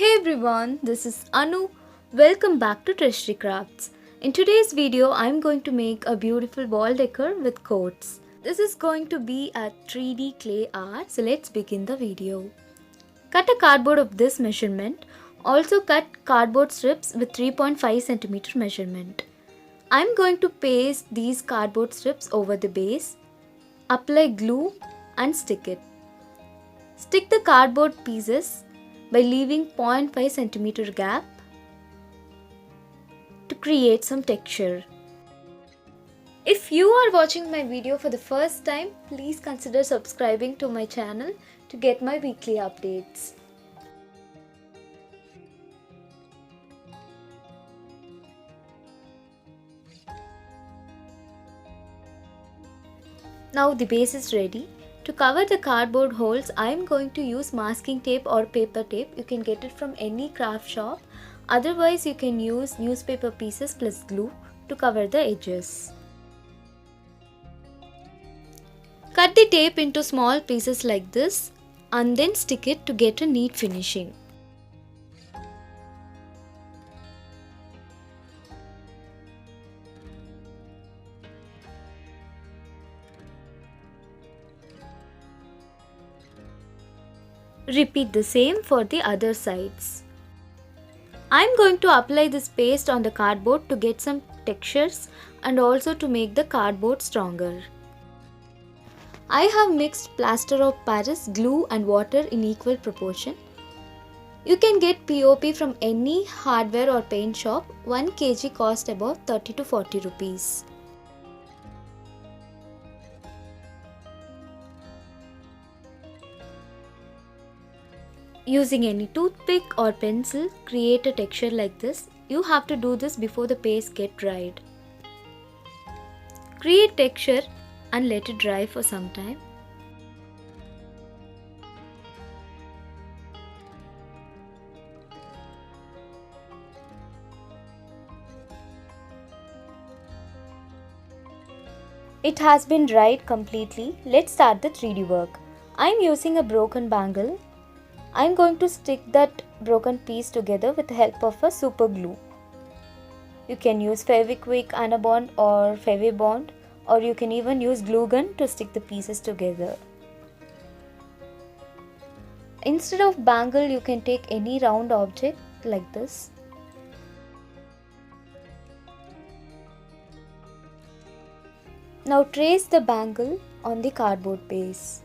Hey everyone, this is Anu. Welcome back to Treasury Crafts. In today's video, I'm going to make a beautiful wall decor with quotes. This is going to be a 3D clay art, so let's begin the video. Cut a cardboard of this measurement. Also cut cardboard strips with 3.5 cm measurement. I'm going to paste these cardboard strips over the base. Apply glue and stick it. Stick the cardboard pieces by leaving 0.5 cm gap to create some texture. If you are watching my video for the first time, please consider subscribing to my channel to get my weekly updates. Now the base is ready. To cover the cardboard holes, I am going to use masking tape or paper tape. You can get it from any craft shop. Otherwise, you can use newspaper pieces plus glue to cover the edges. Cut the tape into small pieces like this and then stick it to get a neat finishing. Repeat the same for the other sides. I am going to apply this paste on the cardboard to get some textures and also to make the cardboard stronger. I have mixed plaster of Paris, glue and water in equal proportion. You can get POP from any hardware or paint shop. 1 kg cost about 30 to 40 rupees. Using any toothpick or pencil, create a texture like this. You have to do this before the paste gets dried. Create texture and let it dry for some time. It has been dried completely. Let's start the 3D work. I am using a broken bangle. I am going to stick that broken piece together with the help of a super glue. You can use Fevikwik, Anabond or Fevibond, or you can even use glue gun to stick the pieces together. Instead of bangle, you can take any round object like this. Now trace the bangle on the cardboard base.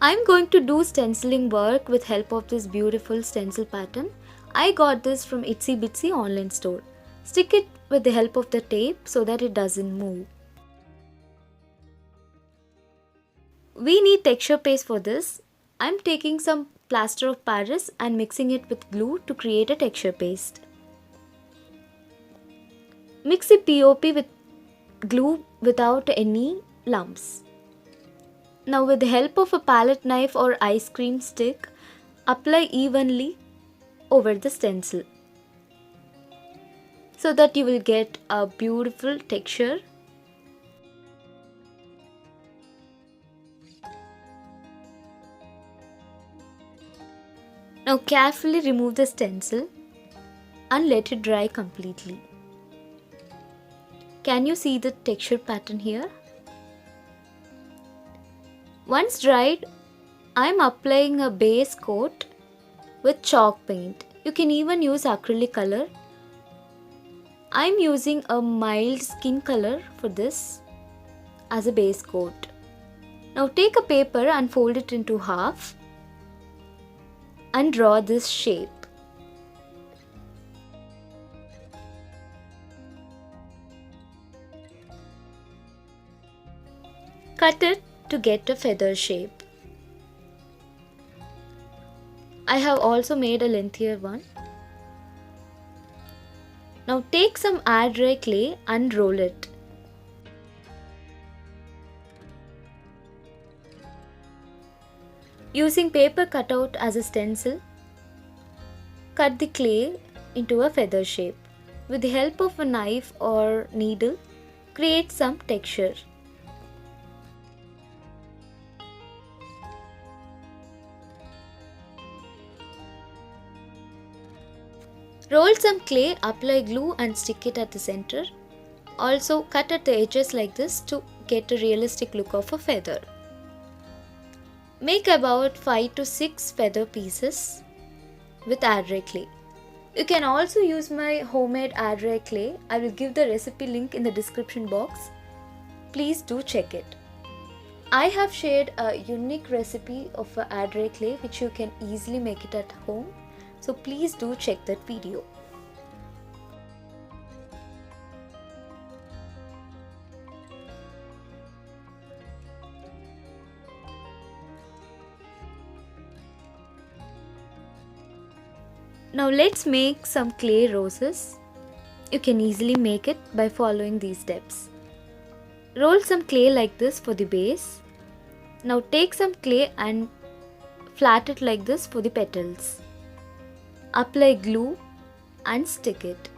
I am going to do stenciling work with help of this beautiful stencil pattern. I got this from itsy online store. Stick it with the help of the tape so that it doesn't move. We need texture paste for this. I am taking some plaster of Paris and mixing it with glue to create a texture paste. Mix the POP with glue without any lumps. Now with the help of a palette knife or ice cream stick, apply evenly over the stencil so that you will get a beautiful texture. Now carefully remove the stencil and let it dry completely. Can you see the texture pattern here? Once dried, I am applying a base coat with chalk paint. You can even use acrylic color. I am using a mild skin color for this as a base coat. Now take a paper and fold it into half and draw this shape. Cut it to get a feather shape. I have also made a lengthier one. Now take some Airdry clay and roll it. Using paper cutout as a stencil, cut the clay into a feather shape. With the help of a knife or needle, create some texture. Roll some clay, apply glue and stick it at the center. Also cut at the edges like this to get a realistic look of a feather. Make about 5 to 6 feather pieces with Airdry clay. You can also use my homemade Airdry clay. I will give the recipe link in the description box. Please do check it. I have shared a unique recipe of Airdry clay which you can easily make it at home. So please do check that video. Now let's make some clay roses. You can easily make it by following these steps. Roll some clay like this for the base. Now take some clay and flat it like this for the petals. Apply glue and stick it.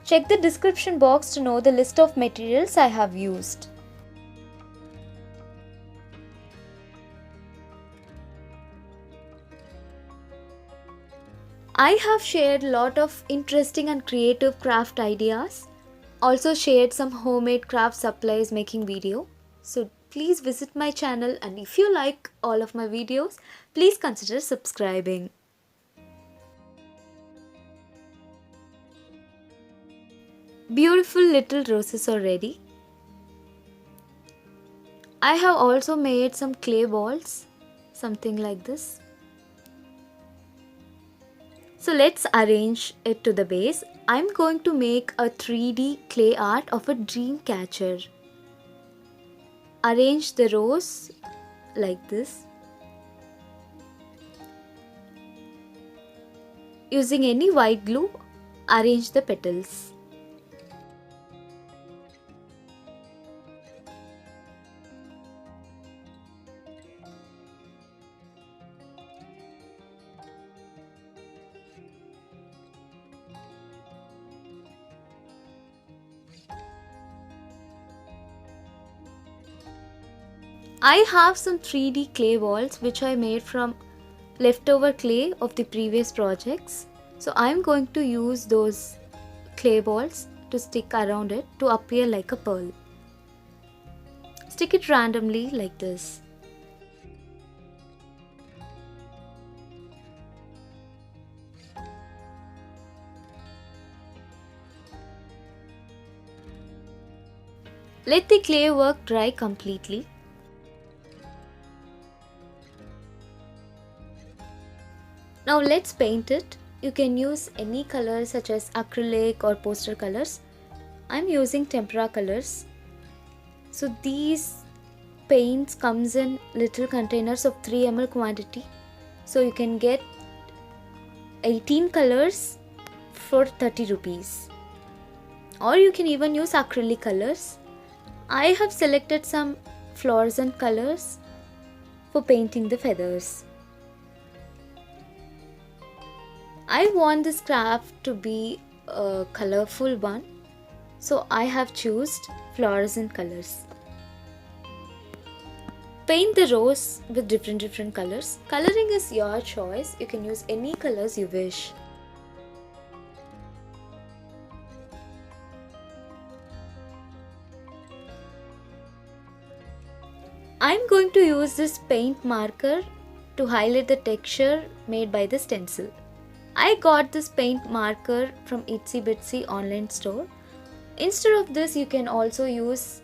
Check the description box to know the list of materials I have used. I have shared a lot of interesting and creative craft ideas. Also shared some homemade craft supplies making video. So please visit my channel, and if you like all of my videos, please consider subscribing. Beautiful little roses are ready. I have also made some clay balls, something like this. So let's arrange it to the base. I'm going to make a 3D clay art of a dream catcher. Arrange the rose like this. Using any white glue, arrange the petals. I have some 3D clay balls which I made from leftover clay of the previous projects. So I am going to use those clay balls to stick around it to appear like a pearl. Stick it randomly like this. Let the clay work dry completely. Now let's paint it. You can use any colors such as acrylic or poster colors. I'm using tempera colors. So these paints comes in little containers of 3 ml quantity. So you can get 18 colors for 30 rupees. Or you can even use acrylic colors. I have selected some fluorescent colors for painting the feathers. I want this craft to be a colorful one, so I have chosen fluorescent colors. Paint the rose with different colors. Coloring is your choice. You can use any colors you wish. I'm going to use this paint marker to highlight the texture made by the stencil. I got this paint marker from itsy online store. Instead of this, you can also use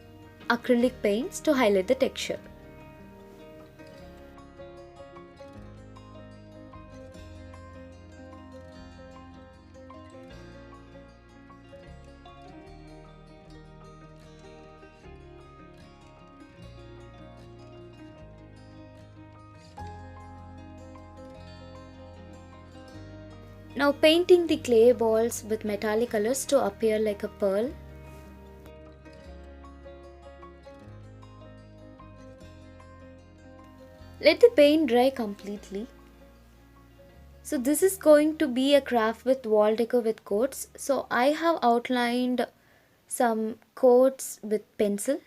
acrylic paints to highlight the texture. Now painting the clay balls with metallic colors to appear like a pearl. Let the paint dry completely. So this is going to be a craft with wall decor with quotes. So I have outlined some quotes with pencil.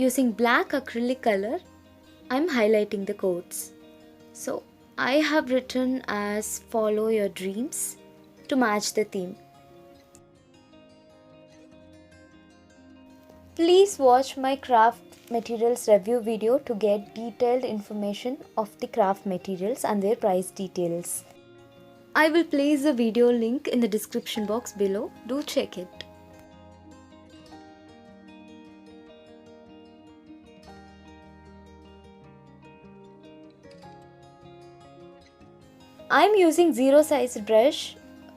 Using black acrylic color, I'm highlighting the quotes. So I have written as follow your dreams to match the theme. Please watch my craft materials review video to get detailed information of the craft materials and their price details. I will place the video link in the description box below. Do check it. I am using 0 size brush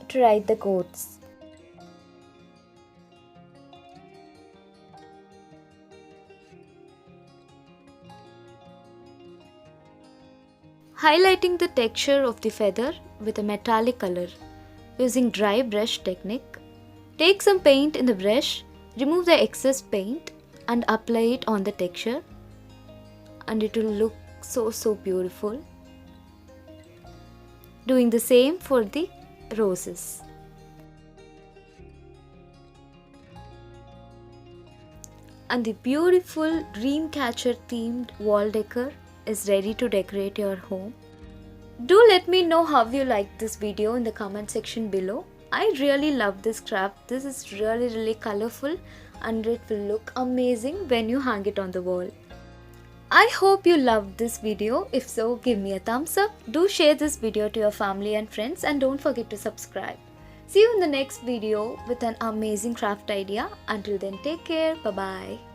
to write the quotes. Highlighting the texture of the feather with a metallic color using dry brush technique. Take some paint in the brush, remove the excess paint and apply it on the texture, and it will look so beautiful. Doing the same for the roses. And the beautiful dream catcher themed wall decor is ready to decorate your home. Do let me know how you liked this video in the comment section below. I really love this craft. This is really colorful and it will look amazing when you hang it on the wall. I hope you loved this video. If so, give me a thumbs up. Do share this video to your family and friends and don't forget to subscribe. See you in the next video with an amazing craft idea. Until then, take care. Bye-bye.